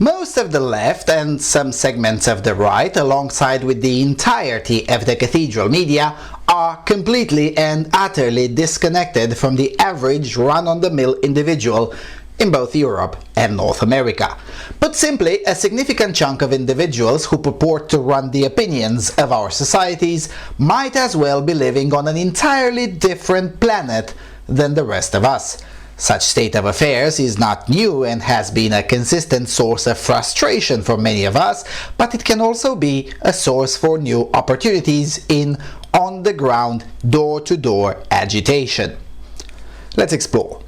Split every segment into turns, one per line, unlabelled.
Most of the left and some segments of the right, alongside with the entirety of the cathedral media, are completely and utterly disconnected from the average run-on-the-mill individual in both Europe and North America. Put simply, a significant chunk of individuals who purport to run the opinions of our societies might as well be living on an entirely different planet than the rest of us. Such state of affairs is not new and has been a consistent source of frustration for many of us, but it can also be a source for new opportunities in on-the-ground, door-to-door agitation. Let's explore.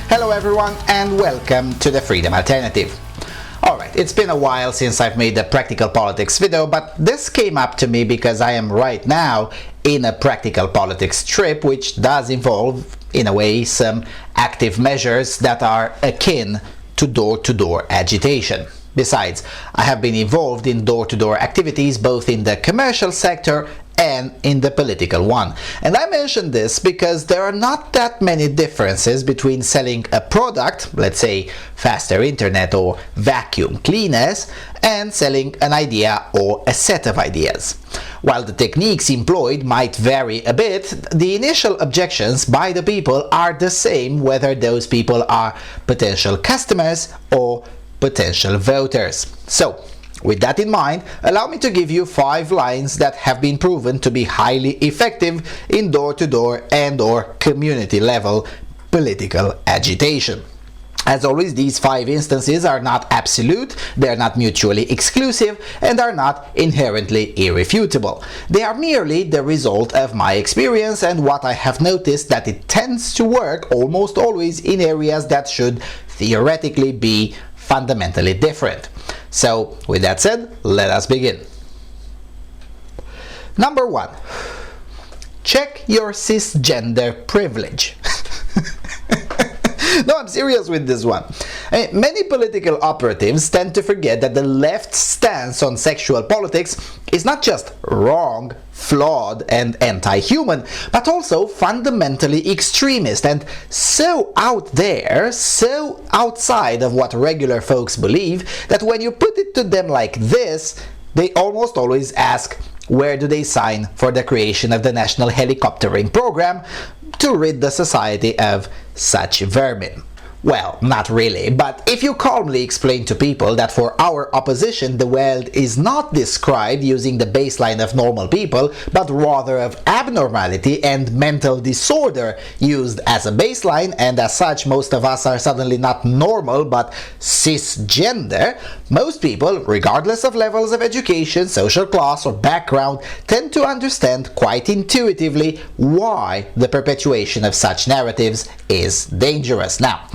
Hello everyone and welcome to the Freedom Alternative. Alright, it's been a while since I've made a practical politics video, but this came up to me because I am right now in a practical politics trip which does involve, in a way, some active measures that are akin to door-to-door agitation. Besides, I have been involved in door-to-door activities both in the commercial sector and in the political one. And I mention this because there are not that many differences between selling a product, let's say faster internet or vacuum cleaners, and selling an idea or a set of ideas. While the techniques employed might vary a bit, the initial objections by the people are the same whether those people are potential customers or potential voters. So, with that in mind, allow me to give you 5 lines that have been proven to be highly effective in door-to-door and/or community-level political agitation. As always, these 5 instances are not absolute, they are not mutually exclusive, and are not inherently irrefutable. They are merely the result of my experience and what I have noticed that it tends to work almost always in areas that should theoretically be fundamentally different. So, with that said, let us begin. Number 1. Check your cisgender privilege. No, I'm serious with this one. Many political operatives tend to forget that the left's stance on sexual politics is not just wrong, flawed, and anti-human, but also fundamentally extremist and so out there, so outside of what regular folks believe, that when you put it to them like this, they almost always ask, where do they sign for the creation of the National Helicoptering Program to rid the society of such vermin? Well, not really, but if you calmly explain to people that for our opposition the world is not described using the baseline of normal people, but rather of abnormality and mental disorder used as a baseline, and as such most of us are suddenly not normal but cisgender, most people, regardless of levels of education, social class or background, tend to understand quite intuitively why the perpetuation of such narratives is dangerous. Now,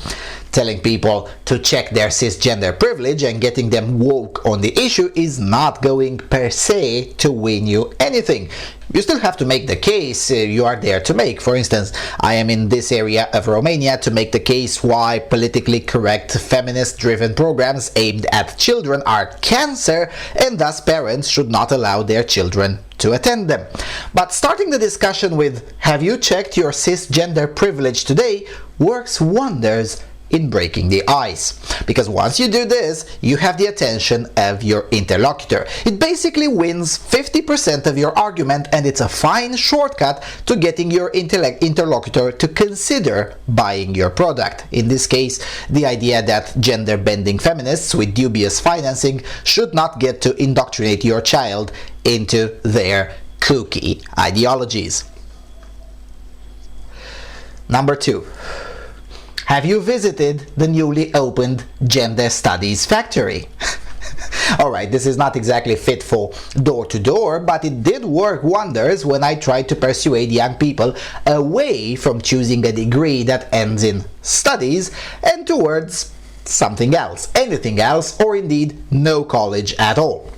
telling people to check their cisgender privilege and getting them woke on the issue is not going per se to win you anything. You still have to make the case you are there to make. For instance, I am in this area of Romania to make the case why politically correct feminist-driven programs aimed at children are cancer and thus parents should not allow their children to attend them. But starting the discussion with "Have you checked your cisgender privilege today?" works wonders in breaking the ice. Because once you do this, you have the attention of your interlocutor. It basically wins 50% of your argument, and it's a fine shortcut to getting your interlocutor to consider buying your product. In this case, the idea that gender-bending feminists with dubious financing should not get to indoctrinate your child into their kooky ideologies. Number 2. Have you visited the newly opened Gender Studies Factory? Alright, this is not exactly fit for door-to-door, but it did work wonders when I tried to persuade young people away from choosing a degree that ends in studies and towards something else, anything else, or indeed no college at all.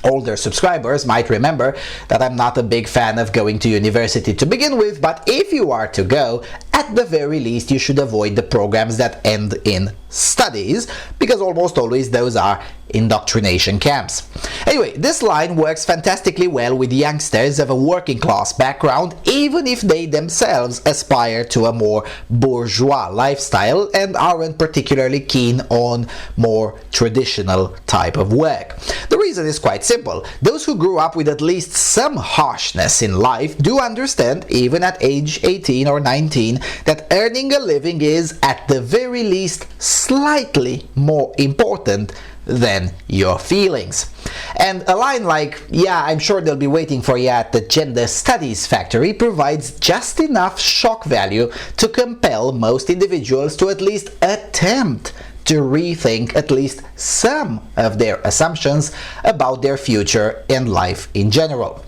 Older subscribers might remember that I'm not a big fan of going to university to begin with, but if you are to go, at the very least you should avoid the programs that end in studies, because almost always those are indoctrination camps. Anyway, this line works fantastically well with youngsters of a working class background, even if they themselves aspire to a more bourgeois lifestyle and aren't particularly keen on more traditional type of work. The reason is quite simple. Those who grew up with at least some harshness in life do understand, even at age 18 or 19, that earning a living is, at the very least, slightly more important than your feelings. And a line like, "Yeah, I'm sure they'll be waiting for you at the gender studies factory," provides just enough shock value to compel most individuals to at least attempt to rethink at least some of their assumptions about their future and life in general.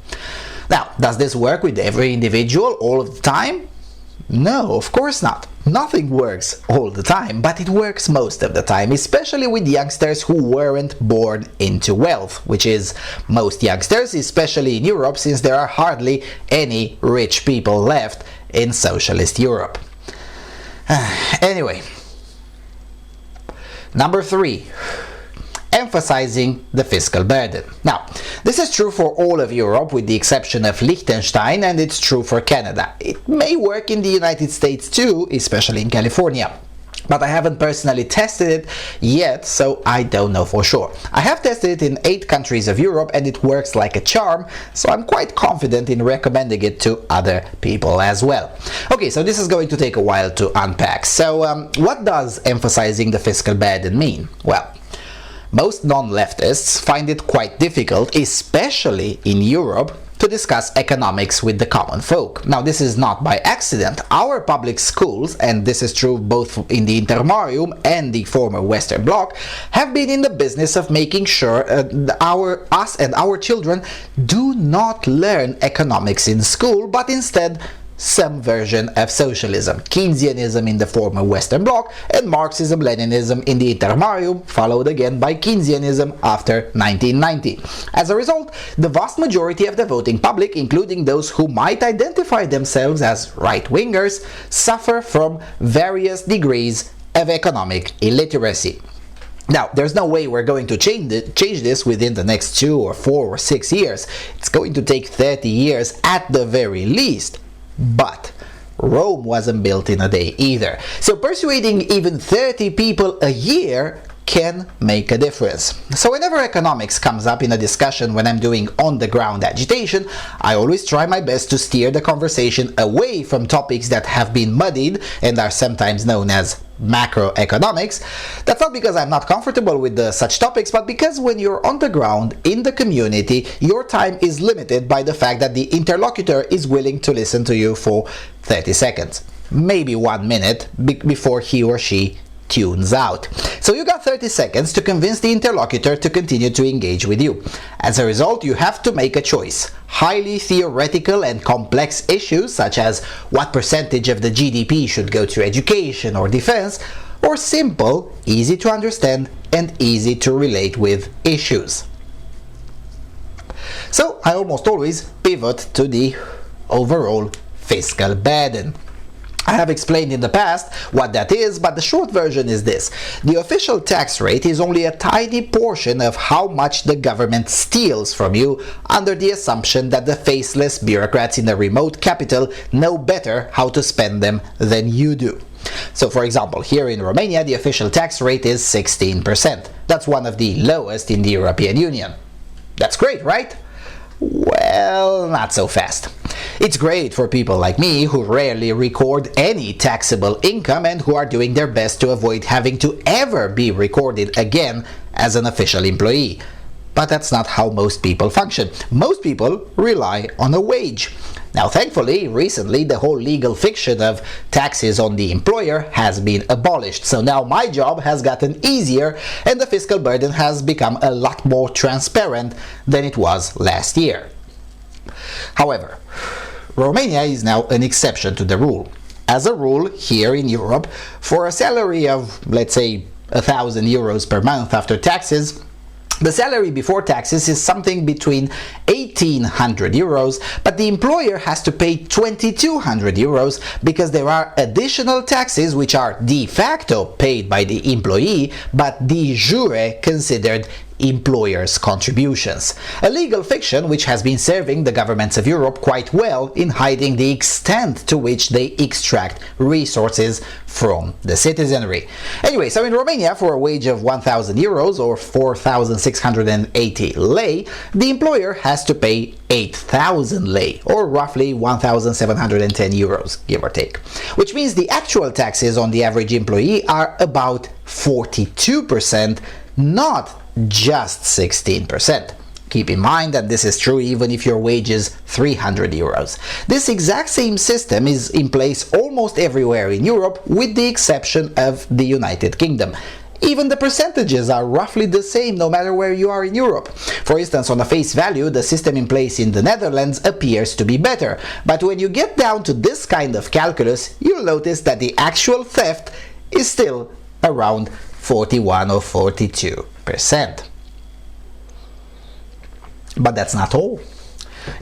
Now, does this work with every individual all of the time? No, of course not. Nothing works all the time, but it works most of the time, especially with youngsters who weren't born into wealth, which is most youngsters, especially in Europe, since there are hardly any rich people left in socialist Europe. Anyway, number 3. Emphasizing the fiscal burden. Now, this is true for all of Europe with the exception of Liechtenstein, and it's true for Canada. It may work in the United States too, especially in California. But I haven't personally tested it yet, so I don't know for sure. I have tested it in 8 countries of Europe and it works like a charm, so I'm quite confident in recommending it to other people as well. Okay, so this is going to take a while to unpack. So what does emphasizing the fiscal burden mean? Well, most non-leftists find it quite difficult, especially in Europe, to discuss economics with the common folk. Now, this is not by accident. Our public schools, and this is true both in the Intermarium and the former Western Bloc, have been in the business of making sure us and our children do not learn economics in school, but instead some version of socialism, Keynesianism in the former Western Bloc, and Marxism-Leninism in the Intermarium, followed again by Keynesianism after 1990. As a result, the vast majority of the voting public, including those who might identify themselves as right-wingers, suffer from various degrees of economic illiteracy. Now, there's no way we're going to change this within the next 2 or 4 or 6 years. It's going to take 30 years at the very least. But Rome wasn't built in a day either. So persuading even 30 people a year can make a difference. So whenever economics comes up in a discussion when I'm doing on-the-ground agitation, I always try my best to steer the conversation away from topics that have been muddied and are sometimes known as macroeconomics. That's not because I'm not comfortable with such topics, but because when you're on the ground, in the community, your time is limited by the fact that the interlocutor is willing to listen to you for 30 seconds, maybe 1 minute before he or she tunes out. So you got 30 seconds to convince the interlocutor to continue to engage with you. As a result, you have to make a choice. Highly theoretical and complex issues such as what percentage of the GDP should go to education or defense, or simple, easy to understand and easy to relate with issues. So I almost always pivot to the overall fiscal burden. I have explained in the past what that is, but the short version is this. The official tax rate is only a tiny portion of how much the government steals from you, under the assumption that the faceless bureaucrats in the remote capital know better how to spend them than you do. So for example, here in Romania the official tax rate is 16%. That's one of the lowest in the European Union. That's great, right? Well, not so fast. It's great for people like me who rarely record any taxable income and who are doing their best to avoid having to ever be recorded again as an official employee. But that's not how most people function. Most people rely on a wage. Now, thankfully, recently the whole legal fiction of taxes on the employer has been abolished. So now my job has gotten easier and the fiscal burden has become a lot more transparent than it was last year. However, Romania is now an exception to the rule. As a rule, here in Europe, for a salary of, let's say, 1,000 euros per month after taxes, The salary before taxes is something between 1,800 euros, but the employer has to pay 2,200 euros because there are additional taxes which are de facto paid by the employee, but de jure considered employers' contributions. A legal fiction which has been serving the governments of Europe quite well in hiding the extent to which they extract resources from the citizenry. Anyway, so in Romania, for a wage of 1,000 euros or 4,680 lei, the employer has to pay 8,000 lei, or roughly 1,710 euros, give or take. Which means the actual taxes on the average employee are about 42%, not just 16%. Keep in mind that this is true even if your wage is 300 euros. This exact same system is in place almost everywhere in Europe, with the exception of the United Kingdom. Even the percentages are roughly the same no matter where you are in Europe. For instance, on a face value, the system in place in the Netherlands appears to be better. But when you get down to this kind of calculus, you'll notice that the actual theft is still around 41 or 42%. But that's not all.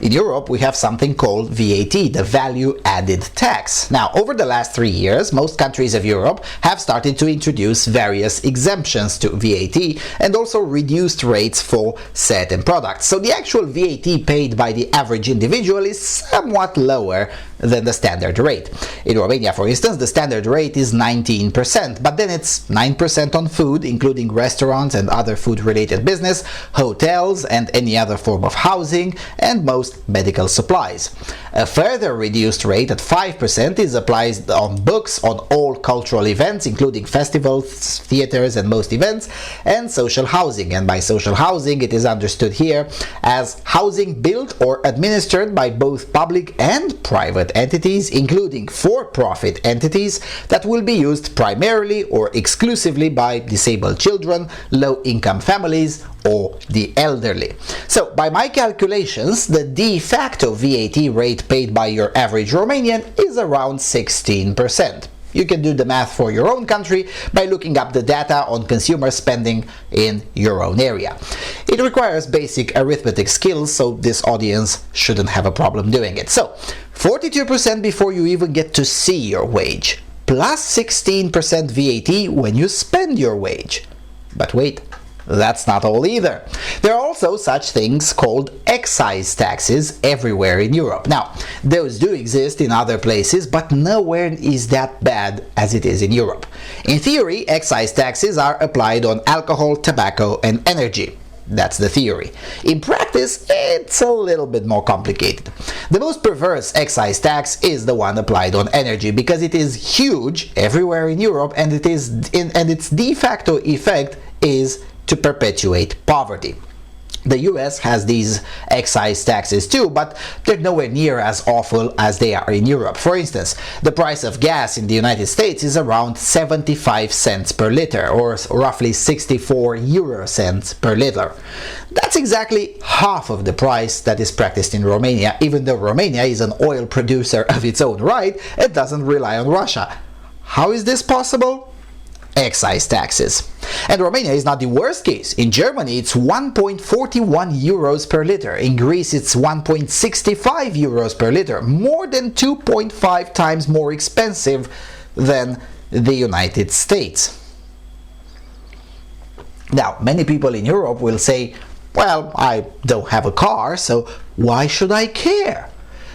In Europe, we have something called VAT, the value added tax. Now, over the last 3 years, most countries of Europe have started to introduce various exemptions to VAT and also reduced rates for certain products. So the actual VAT paid by the average individual is somewhat lower than the standard rate. In Romania, for instance, the standard rate is 19%, but then it's 9% on food, including restaurants and other food-related business, hotels and any other form of housing, and most medical supplies. A further reduced rate at 5% is applied on books, on all cultural events, including festivals, theaters and most events, and social housing. And by social housing, it is understood here as housing built or administered by both public and private entities, including for-profit entities, that will be used primarily or exclusively by disabled children, low-income families, or the elderly. So, by my calculations, the de facto VAT rate paid by your average Romanian is around 16%. You can do the math for your own country by looking up the data on consumer spending in your own area. It requires basic arithmetic skills, so this audience shouldn't have a problem doing it. So, 42% before you even get to see your wage, plus 16% VAT when you spend your wage. But wait, that's not all either. There are also such things called excise taxes everywhere in Europe. Now, those do exist in other places, but nowhere is that bad as it is in Europe. In theory, excise taxes are applied on alcohol, tobacco, and energy. That's the theory. In practice, it's a little bit more complicated. The most perverse excise tax is the one applied on energy because it is huge everywhere in Europe, and its de facto effect is to perpetuate poverty. The US has these excise taxes too, but they're nowhere near as awful as they are in Europe. For instance, the price of gas in the United States is around 75 cents per liter, or roughly 64 euro cents per liter. That's exactly half of the price that is practiced in Romania, even though Romania is an oil producer of its own right and doesn't rely on Russia. How is this possible? Excise taxes. And Romania is not the worst case. In Germany, it's 1.41 euros per liter. In Greece, it's 1.65 euros per liter, more than 2.5 times more expensive than the United States. Now, many people in Europe will say, well, I don't have a car, so why should I care?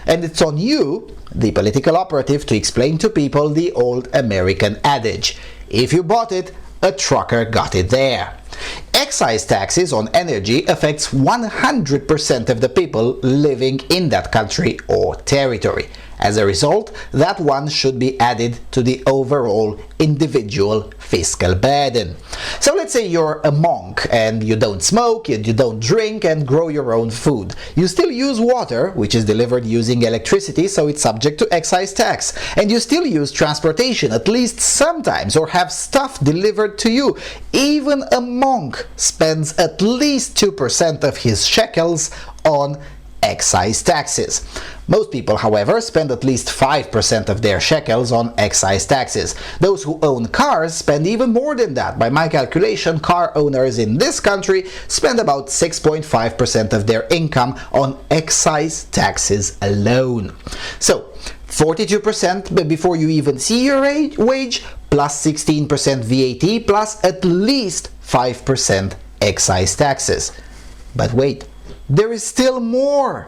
And it's on you, the political operative, to explain to people the old American adage: if you bought it, a trucker got it there. Excise taxes on energy affects 100% of the people living in that country or territory. As a result, that one should be added to the overall individual fiscal burden. So let's say you're a monk and you don't smoke, you don't drink and grow your own food. You still use water, which is delivered using electricity, so it's subject to excise tax. And you still use transportation, at least sometimes, or have stuff delivered to you. Even a monk spends at least 2% of his shekels on excise taxes. Most people, however, spend at least 5% of their shekels on excise taxes. Those who own cars spend even more than that. By my calculation, car owners in this country spend about 6.5% of their income on excise taxes alone. So, 42% before you even see your wage, plus 16% VAT, plus at least 5% excise taxes. But wait, there is still more!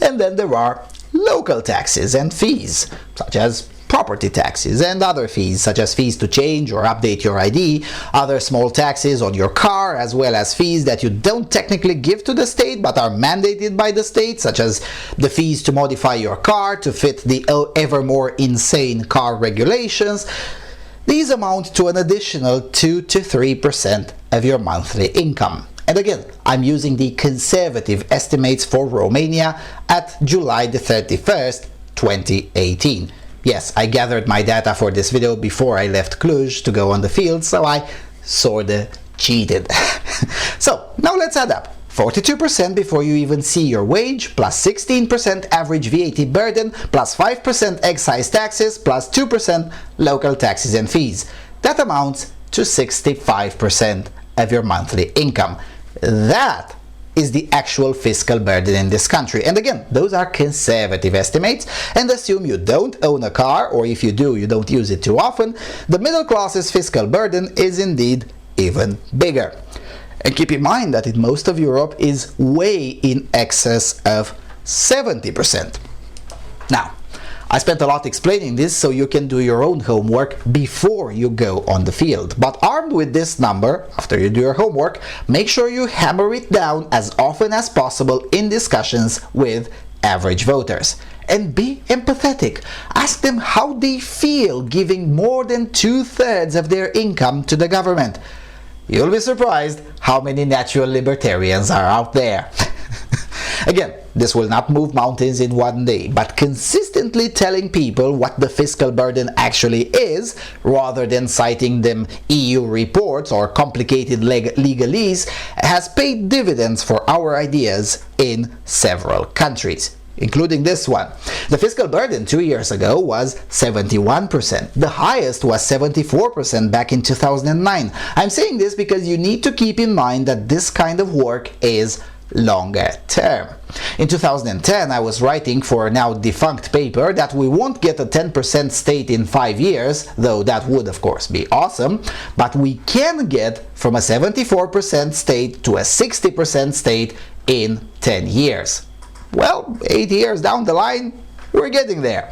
And then there are local taxes and fees, such as property taxes and other fees, such as fees to change or update your ID, other small taxes on your car, as well as fees that you don't technically give to the state but are mandated by the state, such as the fees to modify your car to fit the ever more insane car regulations. These amount to an additional 2 to 3% of your monthly income. And again, I'm using the conservative estimates for Romania at July the 31st, 2018. Yes, I gathered my data for this video before I left Cluj to go on the field, so I sorta cheated. So, now let's add up. 42% before you even see your wage, plus 16% average VAT burden, plus 5% excise taxes, plus 2% local taxes and fees. That amounts to 65% of your monthly income. That is the actual fiscal burden in this country. And again, those are conservative estimates and assume you don't own a car, or if you do, you don't use it too often. The middle class's fiscal burden is indeed even bigger. And keep in mind that in most of Europe is way in excess of 70%. Now, I spent a lot explaining this so you can do your own homework before you go on the field. But armed with this number, after you do your homework, make sure you hammer it down as often as possible in discussions with average voters. And be empathetic. Ask them how they feel giving more than 2/3 of their income to the government. You'll be surprised how many natural libertarians are out there. Again, this will not move mountains in one day, but consistently telling people what the fiscal burden actually is, rather than citing them EU reports or complicated legalese, has paid dividends for our ideas in several countries, including this one. The fiscal burden 2 years ago was 71%. The highest was 74% back in 2009. I'm saying this because you need to keep in mind that this kind of work is longer term. In 2010, I was writing for a now defunct paper that we won't get a 10% state in 5 years, though that would of course be awesome, but we can get from a 74% state to a 60% state in 10 years. Well, 8 years down the line, we're getting there.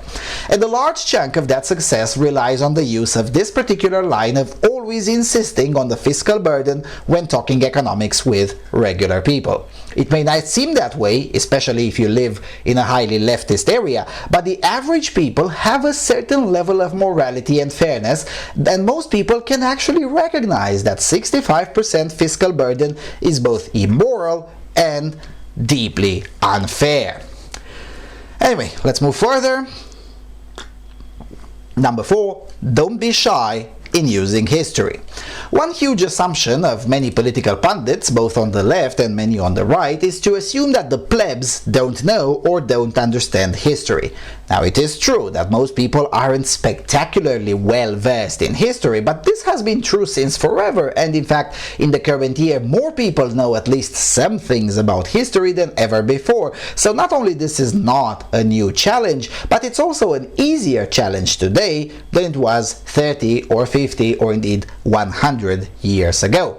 And a large chunk of that success relies on the use of this particular line of always insisting on the fiscal burden when talking economics with regular people. It may not seem that way, especially if you live in a highly leftist area, but the average people have a certain level of morality and fairness, and most people can actually recognize that 65% fiscal burden is both immoral and deeply unfair. Anyway, let's move further. Number 4, don't be shy in using history. One huge assumption of many political pundits, both on the left and many on the right, is to assume that the plebs don't know or don't understand history. Now, it is true that most people aren't spectacularly well versed in history, but this has been true since forever, and in fact, in the current year, more people know at least some things about history than ever before. So not only this is not a new challenge, but it's also an easier challenge today than it was 30 or 50 or indeed 100 years ago.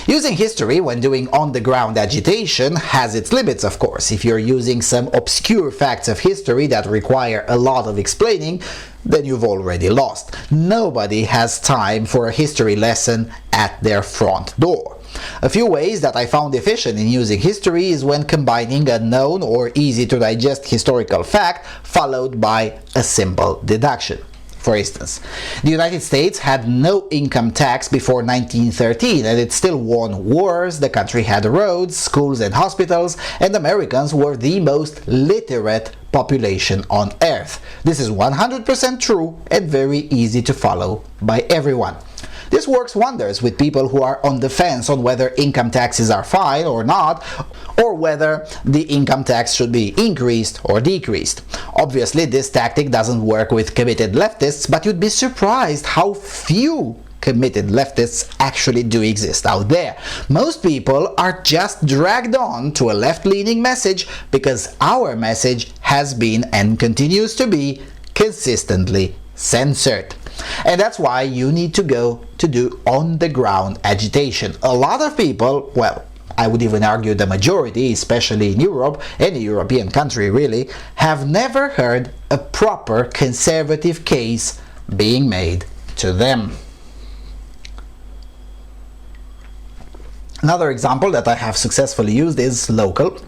Using history when doing on-the-ground agitation has its limits, of course. If you're using some obscure facts of history that require a lot of explaining, then you've already lost. Nobody has time for a history lesson at their front door. A few ways that I found efficient in using history is when combining a known or easy to digest historical fact followed by a simple deduction. For instance, the United States had no income tax before 1913, and it still won wars, the country had roads, schools and hospitals, and Americans were the most literate population on Earth. This is 100% true and very easy to follow by everyone. This works wonders with people who are on the fence on whether income taxes are fine or not, or whether the income tax should be increased or decreased. Obviously, this tactic doesn't work with committed leftists, but you'd be surprised how few committed leftists actually do exist out there. Most people are just dragged on to a left-leaning message because our message has been and continues to be consistently censored. And that's why you need to go to do on-the-ground agitation. A lot of people, well, I would even argue the majority, especially in Europe, any European country really, have never heard a proper conservative case being made to them. Another example that I have successfully used is local.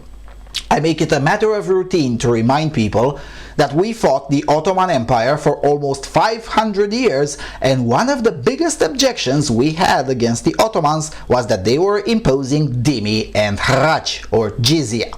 I make it a matter of routine to remind people that we fought the Ottoman Empire for almost 500 years, and one of the biggest objections we had against the Ottomans was that they were imposing dhimmi and harac, or jizya.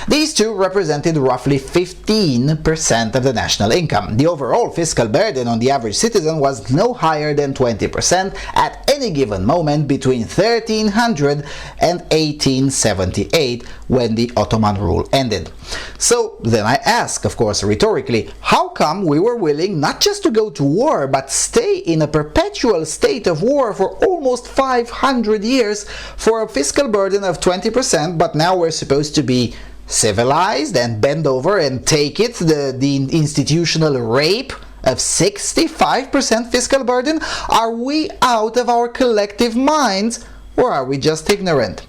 These two represented roughly 15% of the national income. The overall fiscal burden on the average citizen was no higher than 20% at any given moment between 1300 and 1878, when the Ottoman rule ended. So then I ask, of course rhetorically, how come we were willing not just to go to war, but stay in a perpetual state of war for almost 500 years for a fiscal burden of 20%, but now we're supposed to be civilized and bend over and take it, the institutional rape of 65% fiscal burden? Are we out of our collective minds, or are we just ignorant?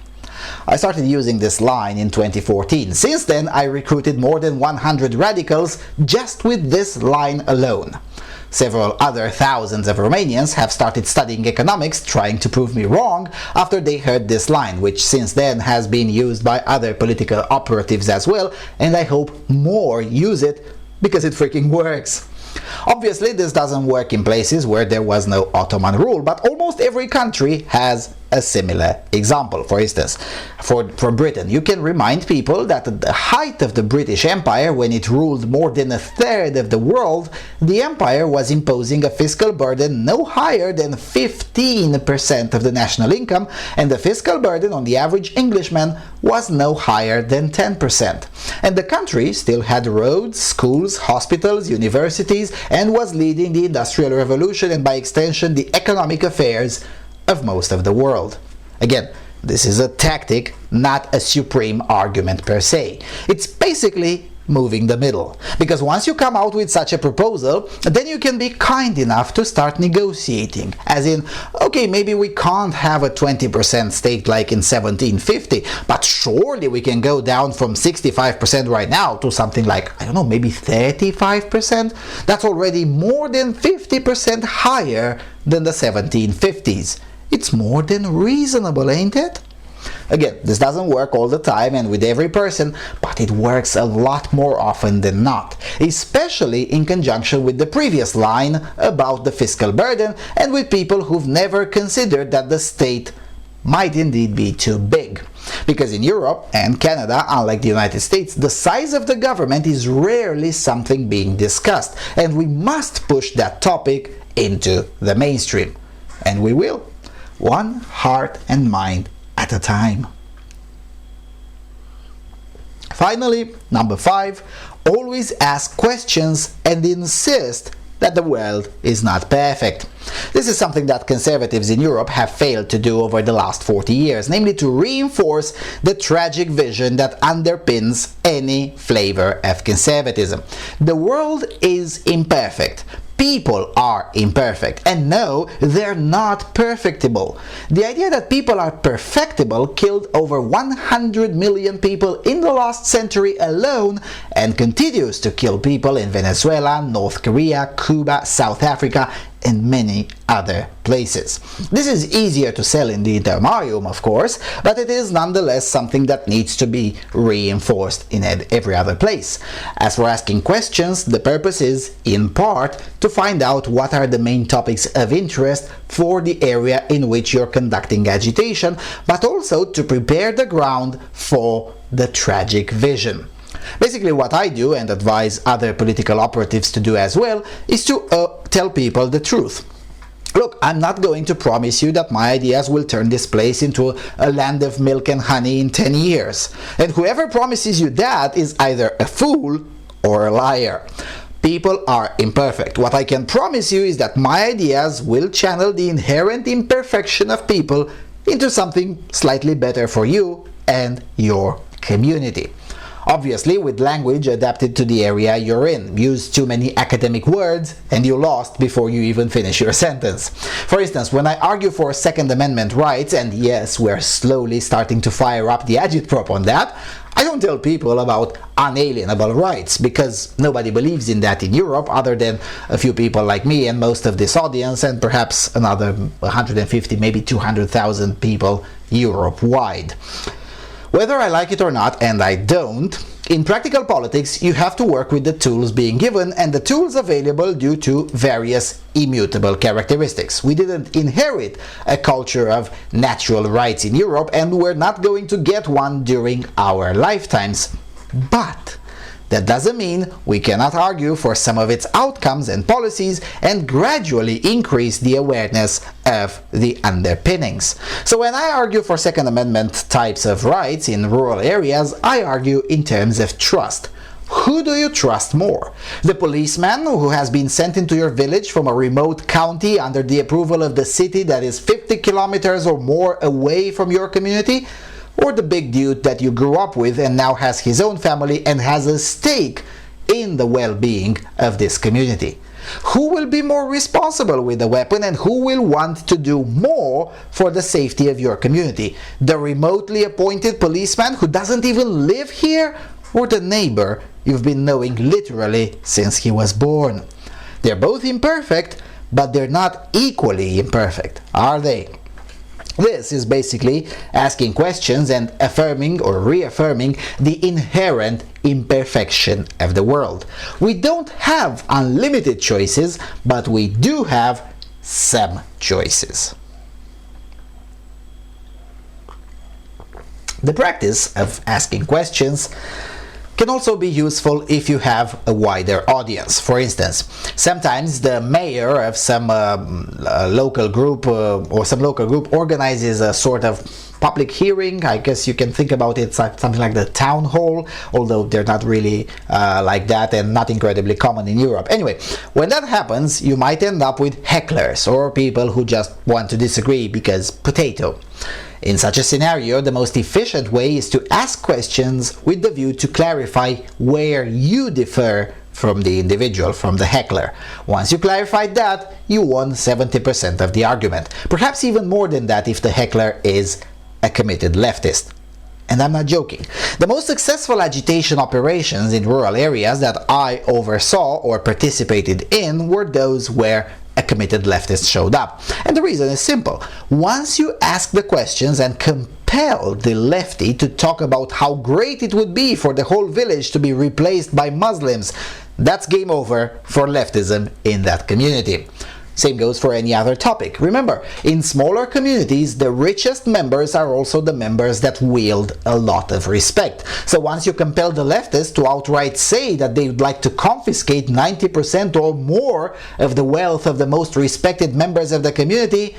I started using this line in 2014. Since then, I recruited more than 100 radicals just with this line alone. Several other thousands of Romanians have started studying economics, trying to prove me wrong after they heard this line, which since then has been used by other political operatives as well, and I hope more use it because it freaking works. Obviously, this doesn't work in places where there was no Ottoman rule, but almost every country has a similar example. For instance, for Britain, you can remind people that at the height of the British Empire, when it ruled more than a third of the world, the empire was imposing a fiscal burden no higher than 15% of the national income, and the fiscal burden on the average Englishman was no higher than 10%. And the country still had roads, schools, hospitals, universities, and was leading the Industrial Revolution and by extension the economic affairs of most of the world. Again, this is a tactic, not a supreme argument per se. It's basically moving the middle. Because once you come out with such a proposal, then you can be kind enough to start negotiating. As in, okay, maybe we can't have a 20% stake like in 1750, but surely we can go down from 65% right now to something like, I don't know, maybe 35%? That's already more than 50% higher than the 1750s. It's more than reasonable, ain't it? Again, this doesn't work all the time and with every person, but it works a lot more often than not, especially in conjunction with the previous line about the fiscal burden and with people who've never considered that the state might indeed be too big. Because in Europe and Canada, unlike the United States, the size of the government is rarely something being discussed, and we must push that topic into the mainstream. And we will. One heart and mind at a time. Finally, number 5, always ask questions and insist that the world is not perfect. This is something that conservatives in Europe have failed to do over the last 40 years, namely to reinforce the tragic vision that underpins any flavor of conservatism. The world is imperfect. People are imperfect, and no, they're not perfectible. The idea that people are perfectible killed over 100 million people in the last century alone and continues to kill people in Venezuela, North Korea, Cuba, South Africa, and many other places. This is easier to sell in the intermarium, of course, but it is nonetheless something that needs to be reinforced in every other place. As for asking questions, the purpose is, in part, to find out what are the main topics of interest for the area in which you're conducting agitation, but also to prepare the ground for the tragic vision. Basically, what I do, and advise other political operatives to do as well, is to tell people the truth. Look, I'm not going to promise you that my ideas will turn this place into a land of milk and honey in 10 years. And whoever promises you that is either a fool or a liar. People are imperfect. What I can promise you is that my ideas will channel the inherent imperfection of people into something slightly better for you and your community. Obviously, with language adapted to the area you're in. Use too many academic words and you lost before you even finish your sentence. For instance, when I argue for Second Amendment rights, and yes, we're slowly starting to fire up the agitprop on that, I don't tell people about unalienable rights, because nobody believes in that in Europe other than a few people like me and most of this audience, and perhaps another 150, maybe 200,000 people Europe-wide. Whether I like it or not, and I don't, in practical politics you have to work with the tools being given and the tools available due to various immutable characteristics. We didn't inherit a culture of natural rights in Europe, and we're not going to get one during our lifetimes. But that doesn't mean we cannot argue for some of its outcomes and policies and gradually increase the awareness of the underpinnings. So when I argue for Second Amendment types of rights in rural areas, I argue in terms of trust. Who do you trust more? The policeman who has been sent into your village from a remote county under the approval of the city that is 50 kilometers or more away from your community? Or the big dude that you grew up with and now has his own family and has a stake in the well-being of this community? Who will be more responsible with the weapon and who will want to do more for the safety of your community? The remotely appointed policeman who doesn't even live here, or the neighbor you've been knowing literally since he was born? They're both imperfect, but they're not equally imperfect, are they? This is basically asking questions and affirming or reaffirming the inherent imperfection of the world. We don't have unlimited choices, but we do have some choices. The practice of asking questions can also be useful if you have a wider audience. For instance, sometimes the mayor of some local group or some local group organizes a sort of public hearing. I guess you can think about it like something like the town hall, although they're not really like that and not incredibly common in Europe. Anyway, when that happens, you might end up with hecklers or people who just want to disagree because potato. In such a scenario, the most efficient way is to ask questions with the view to clarify where you differ from the individual, from the heckler. Once you clarified that, you won 70% of the argument. Perhaps even more than that if the heckler is a committed leftist. And I'm not joking. The most successful agitation operations in rural areas that I oversaw or participated in were those where a committed leftist showed up. And the reason is simple. Once you ask the questions and compel the lefty to talk about how great it would be for the whole village to be replaced by Muslims, that's game over for leftism in that community. Same goes for any other topic. Remember, in smaller communities, the richest members are also the members that wield a lot of respect. So once you compel the leftists to outright say that they would like to confiscate 90% or more of the wealth of the most respected members of the community,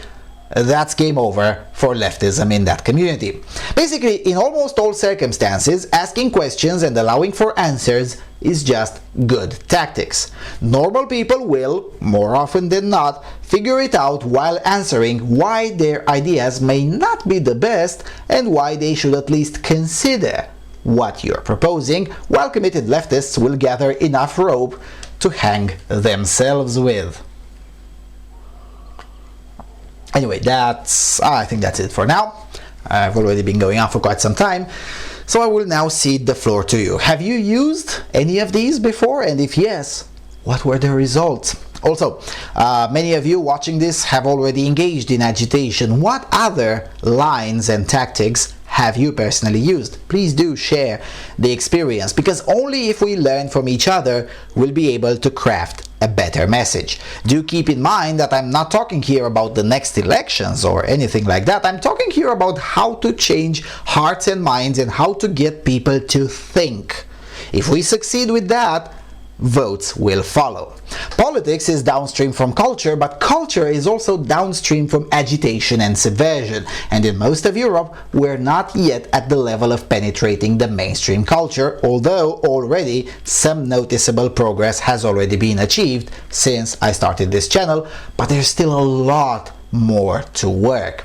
that's game over for leftism in that community. Basically, in almost all circumstances, asking questions and allowing for answers is just good tactics. Normal people will, more often than not, figure it out while answering why their ideas may not be the best and why they should at least consider what you're proposing, while committed leftists will gather enough rope to hang themselves with. Anyway, I think that's it for now. I've already been going on for quite some time, so I will now cede the floor to you. Have you used any of these before? And if yes, what were the results? Also, many of you watching this have already engaged in agitation. What other lines and tactics have you personally used? Please do share the experience, because only if we learn from each other we'll be able to craft a better message. Do keep in mind that I'm not talking here about the next elections or anything like that. I'm talking here about how to change hearts and minds and how to get people to think. If we succeed with that, votes will follow. Politics is downstream from culture, but culture is also downstream from agitation and subversion, and in most of Europe we're not yet at the level of penetrating the mainstream culture, although already some noticeable progress has already been achieved since I started this channel, but there's still a lot more to work.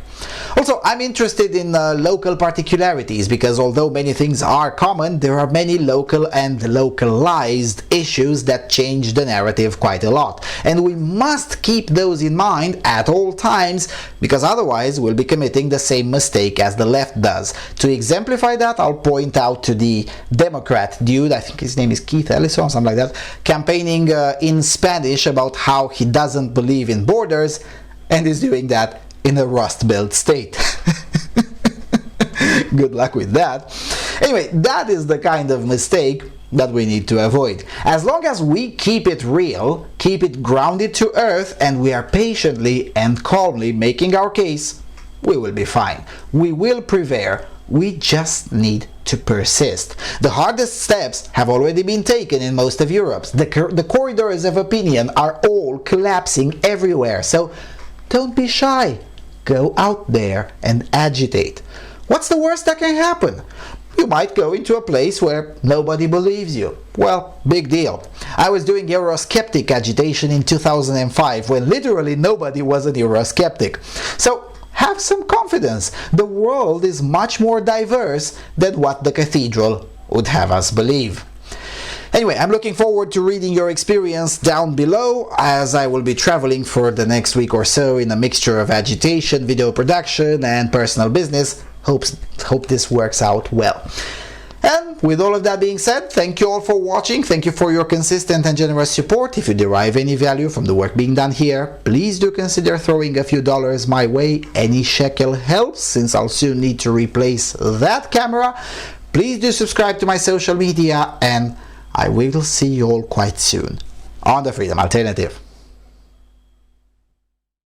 Also, I'm interested in local particularities, because although many things are common, there are many local and localized issues that change the narrative quite a lot. And we must keep those in mind at all times, because otherwise we'll be committing the same mistake as the left does. To exemplify that, I'll point out to the Democrat dude, I think his name is Keith Ellison, something like that, campaigning in Spanish about how he doesn't believe in borders, and is doing that in a Rust Belt state. Good luck with that. Anyway, that is the kind of mistake that we need to avoid. As long as we keep it real, keep it grounded to earth, and we are patiently and calmly making our case, we will be fine. We will prevail. We just need to persist. The hardest steps have already been taken in most of Europe. The corridors of opinion are all collapsing everywhere, so don't be shy. Go out there and agitate. What's the worst that can happen? You might go into a place where nobody believes you. Well, big deal. I was doing Eurosceptic agitation in 2005 when literally nobody was an Eurosceptic. So have some confidence. The world is much more diverse than what the cathedral would have us believe. Anyway, I'm looking forward to reading your experience down below, as I will be traveling for the next week or so in a mixture of agitation, video production, and personal business. Hope this works out well. And with all of that being said, thank you all for watching. Thank you for your consistent and generous support. If you derive any value from the work being done here, please do consider throwing a few dollars my way. Any shekel helps, since I'll soon need to replace that camera. Please do subscribe to my social media, and I will see you all quite soon on the Freedom Alternative.